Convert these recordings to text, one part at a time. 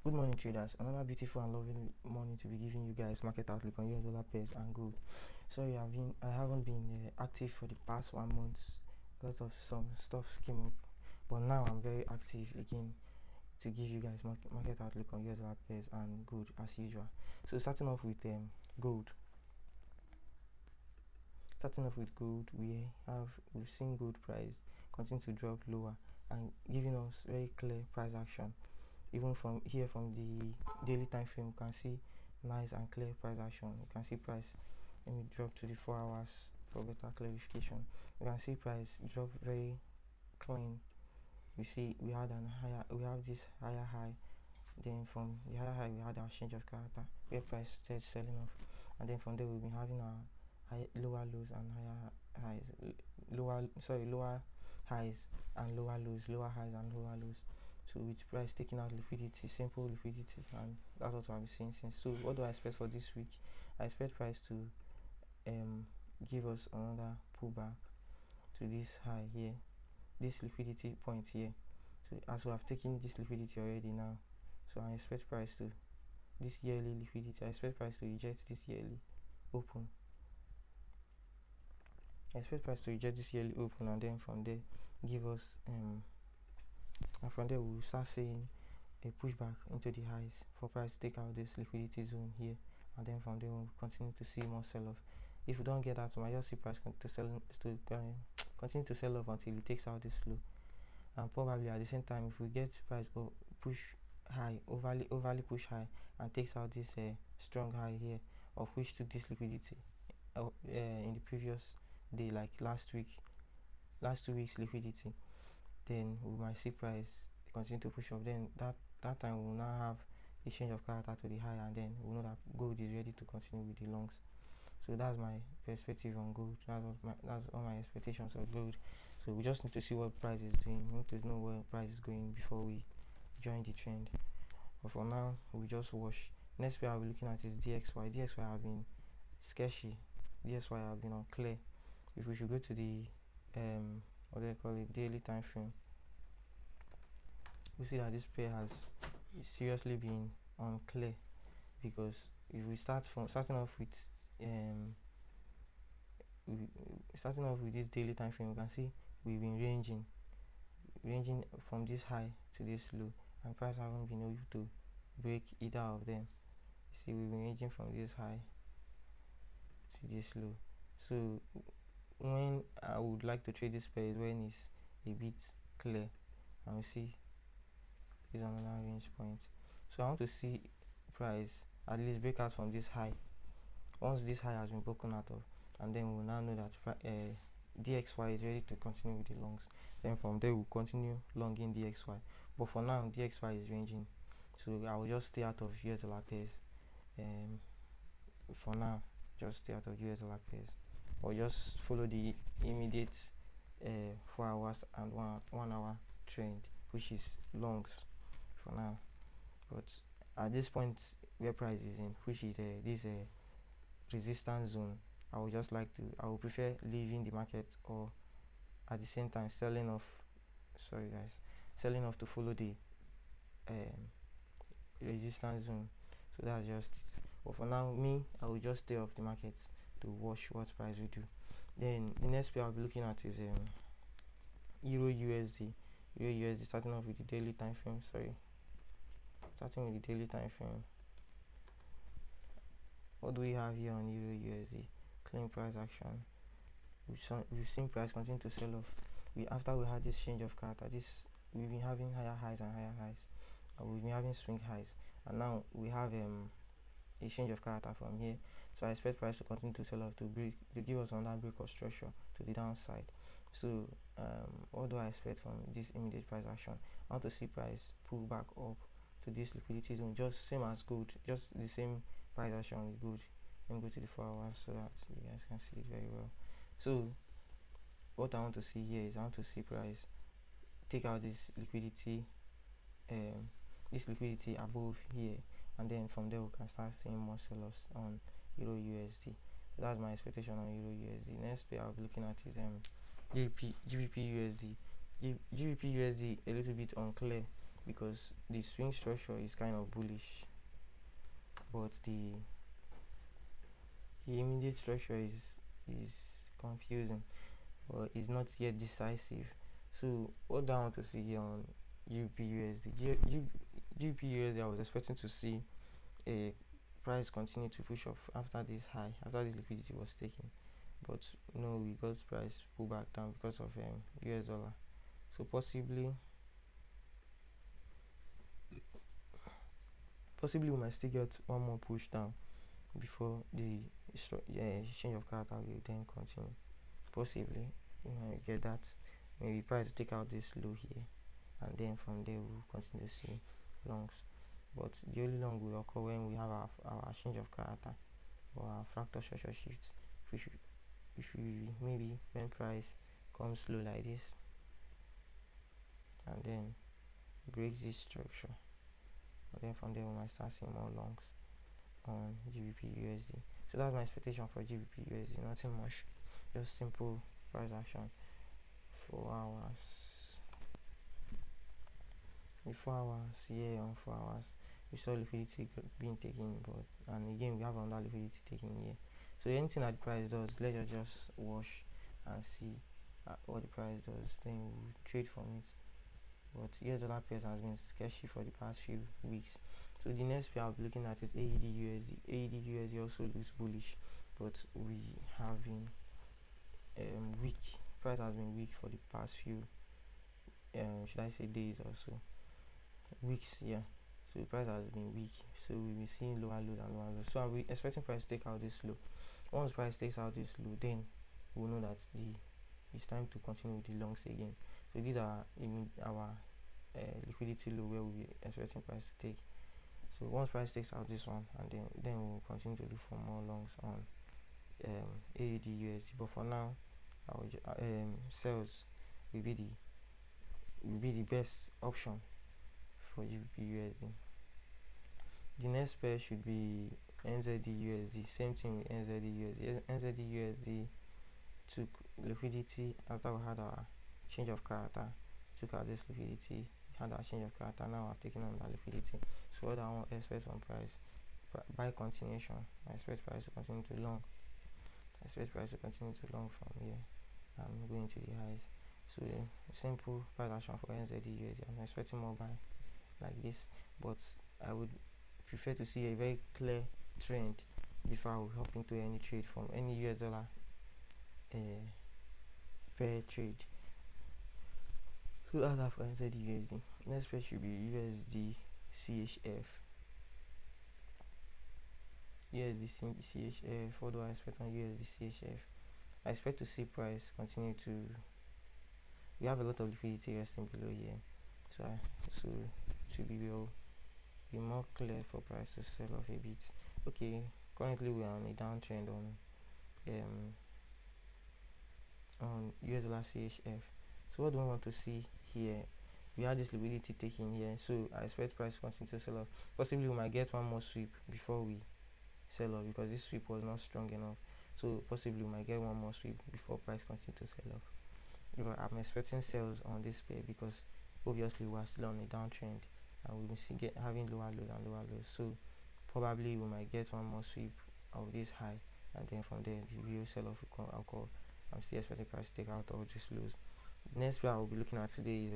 Good morning, traders. Another beautiful and lovely morning to be giving you guys market outlook on US dollar pairs and gold. Sorry, I haven't been active for the past 1 month. A lot of some stuff came up, but now I'm very active again to give you guys market outlook on US dollar pairs and gold as usual. So starting off with gold. Starting off with gold, we've seen gold price continue to drop lower and giving us very clear price action. Even from here, from the daily time frame, you can see nice and clear price action. You can see price. Let me drop to the 4 hours for better clarification. You can see price drop very clean. You see we have this higher high. Then from the higher high we had our change of character where price started selling off, and then from there we've been having our lower lows and higher highs, lower highs and lower lows, lower highs and lower lows. So with price taking out liquidity, simple liquidity, and that's what I've been seeing since. So what do I expect for this week? I expect price to give us another pullback to this high here, this liquidity point here. So as we have taken this liquidity already now, so I expect price to this yearly liquidity. I expect price to reject this yearly open. I expect price to reject this yearly open, and then from there give us and from there we'll start seeing a pushback into the highs for price to take out this liquidity zone here, and then from there we'll continue to see more sell-off. If we don't get that, I just see price continue to sell off until it takes out this low, and probably at the same time if we get price push high, overly push high and takes out this strong high here, of which took this liquidity in the previous day, like last 2 weeks liquidity, then we might see price continue to push up. Then that time we will now have a change of character to the high, and then we know that gold is ready to continue with the longs. So that's my perspective on gold. That's all my expectations of gold. So we just need to see what price is doing. We need to know where price is going before we join the trend. But for now, we just watch. Next pair I'll be looking at is DXY. DXY have been sketchy. DXY have been unclear. If we should go to the what do they call it, daily time frame, we see that this pair has seriously been unclear, because if we starting off with this daily time frame, you can see we've been ranging from this high to this low, and price haven't been able to break either of them. You see we've been ranging from this high to this low. So when I would like to trade this pair is when it's a bit clear, and we see is another range point. So I want to see price at least break out from this high. Once this high has been broken out of, and then we'll now know that DXY is ready to continue with the longs. Then from there we'll continue longing DXY. But for now DXY is ranging, so I will just stay out of US dollar pairs. For now, just stay out of US dollar pairs, or just follow the immediate 4 hours and 1 hour trend, which is longs for now. But at this point where price is in, which is this resistance zone, I will prefer leaving the market, or at the same time selling off to follow the resistance zone. So that's just it. But for now, I will just stay off the market to watch what price will do. Then the next pair I'll be looking at is Euro USD. Euro USD, starting off with the daily time frame. Starting with the daily time frame. What do we have here on Euro USD? Clean price action. We've seen price continue to sell off. After we had this change of character, we've been having higher highs and higher highs. We've been having swing highs, and now we have a change of character from here. So I expect price to continue to sell off to give us another break of structure to the downside. So what do I expect from this immediate price action? I want to see price pull back up to this liquidity zone, just same as gold, just the same price action with gold. Let me go to the 4 hours so that you guys can see it very well. So what I want to see here is I want to see price take out this liquidity above here, and then from there we can start seeing more sell-offs on Euro USD. So that's my expectation on Euro USD. Next pair I'll be looking at is GBP USD. GBP USD a little bit unclear. because the swing structure is kind of bullish, but the immediate structure is confusing, but it's not yet decisive. So what do I want to see here on GBPUSD? GBPUSD, I was expecting to see a price continue to push up after this high, after this liquidity was taken, but no, we got price pull back down because of US dollar. So possibly we might still get one more push down before the exchange of character will then continue. Possibly you might get that, maybe price to take out this low here, and then from there we'll continue to see longs. But the only long will occur when we have our change of character or our fractal structure shift. If we maybe when price comes low like this and then breaks this structure, and then from there we might start seeing more longs on GBPUSD. So that's my expectation for GBPUSD. Nothing much, just simple price action. 4 hours. The 4 hours, yeah, on 4 hours we saw liquidity being taken, but and again we have another liquidity taken here. So anything that the price does, let's just watch and see what the price does, then we'll trade from it. But USDpairs has been sketchy for the past few weeks. So the next pair I'll be looking at is AUDUSD. AUDUSD also looks bullish, but we have been weak. Price has been weak for the past few should I say days or so, weeks, yeah. So the price has been weak, so we'll be seeing lower lows and lower lows. So I'll be expecting price to take out this low. Once price takes out this low, then we'll know that it's time to continue with the longs again. So these are our liquidity low where we'll be expecting price to take. So once price takes out this one, and then we'll continue to look for more longs on AUDUSD. But for now, our sales will be the best option for GBPUSD. The next pair should be NZDUSD. Same thing with NZDUSD. NZDUSD took liquidity after we had our change of character, took out this liquidity, had our change of character, now I've taken on that liquidity. So what I want to expect from price, by continuation, I expect price to continue to long. I expect price to continue to long from here and going to the highs. So simple price action for NZDUSD. I'm expecting more buy like this, but I would prefer to see a very clear trend before I will hop into any trade from any US dollar pair trade. So that's that for NZDUSD. Next pair should be USDCHF. USDCHF. What do I expect on USDCHF? I expect to see price continue to. We have a lot of liquidity resting below here, so to be more clear for price to sell off a bit. Okay, currently we are on a downtrend on US dollar CHF. So what do I want to see here? We had this liquidity taken here, so I expect price to continue to sell off. Possibly we might get one more sweep before we sell off, because this sweep was not strong enough. So possibly we might get one more sweep before price continue to sell off. But I'm expecting sales on this pair because obviously we are still on a downtrend and we will see having lower lows and lower lows. So probably we might get one more sweep of this high, and then from there the real sell off will occur. I'm still expecting price to take out all these lows. Next pair I will be looking at today is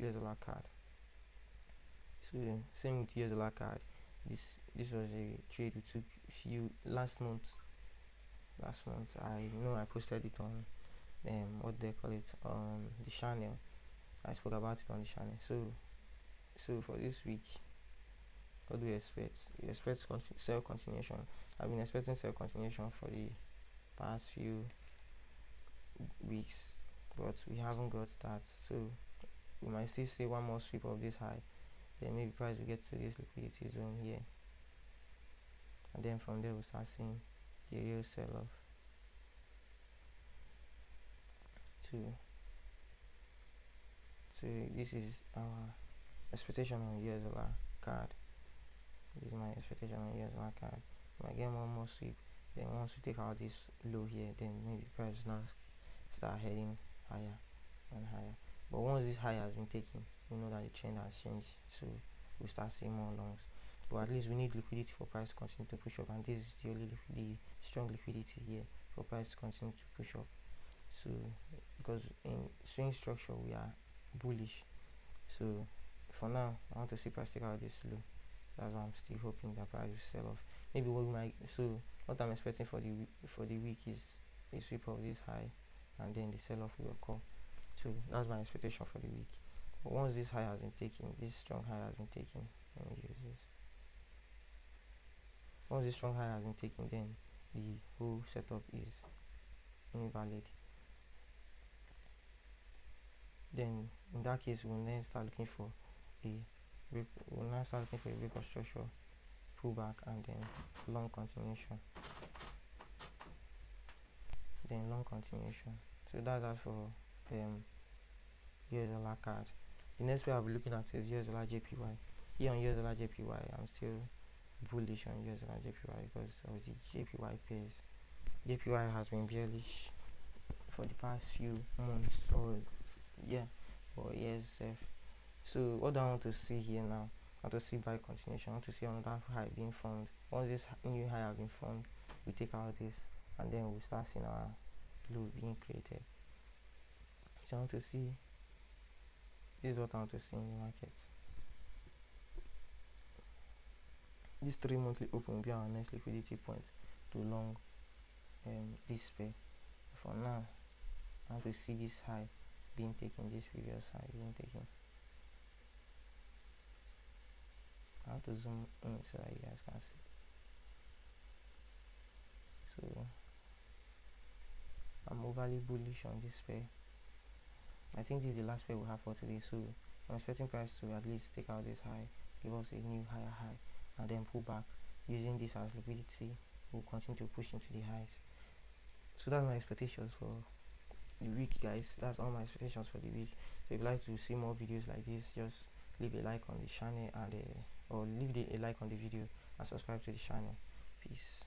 US dollar card. So same with US dollar card. This was a trade we took last month. I know I posted it on what they call it on the channel. I spoke about it on the channel. So for this week, what do we expect? We expect sell continuation. I've been expecting sell continuation for the past few weeks, but we haven't got that. So we might still see one more sweep of this high, then maybe price will get to this liquidity zone here, and then from there we'll start seeing the real sell off. So this is our expectation on US dollar card. This is my expectation on US dollar card. We might get one more sweep, then once we take out this low here, then maybe price now start heading higher and higher. But once this high has been taken, we know that the trend has changed, so we start seeing more longs. But at least we need liquidity for price to continue to push up, and this is the only the strong liquidity here for price to continue to push up. So because in swing structure we are bullish, so for now I want to see price take out this low. That's why I'm still hoping that price will sell off. Maybe what we might, so what I'm expecting for the week is a sweep of this high, and then the sell off will occur. So that's my expectation for the week. But once this high has been taken, this strong high has been taken, let me use this. Once this strong high has been taken, then the whole setup is invalid. Then in that case, we'll then start looking for a breakout structure, pullback, and then long continuation. So that's that for USD card. The next pair I'll be looking at is USDJPY. Here on USDJPY, I'm still bullish on USDJPY because of the JPY pairs. JPY has been bearish for the past few months, or years. So what do I want to see here now? I want to see buy continuation. I want to see another high being formed. Once this new high has been formed, we take out this, and then we start seeing our low being created. So I want to see, this is what I want to see in the market. This 3 monthly open will be our next liquidity point to long this pair. For now, I want to see this high being taken, this previous high being taken. I have to zoom in so that you guys can see. So I'm overly bullish on this pair. I think this is the last pair we have for today, so I'm expecting price to at least take out this high, give us a new higher high, and then pull back. Using this as liquidity, we'll continue to push into the highs. So that's my expectations for the week, guys. That's all my expectations for the week. So if you'd like to see more videos like this, just leave a like on the channel, and or leave a like on the video and subscribe to the channel. Peace.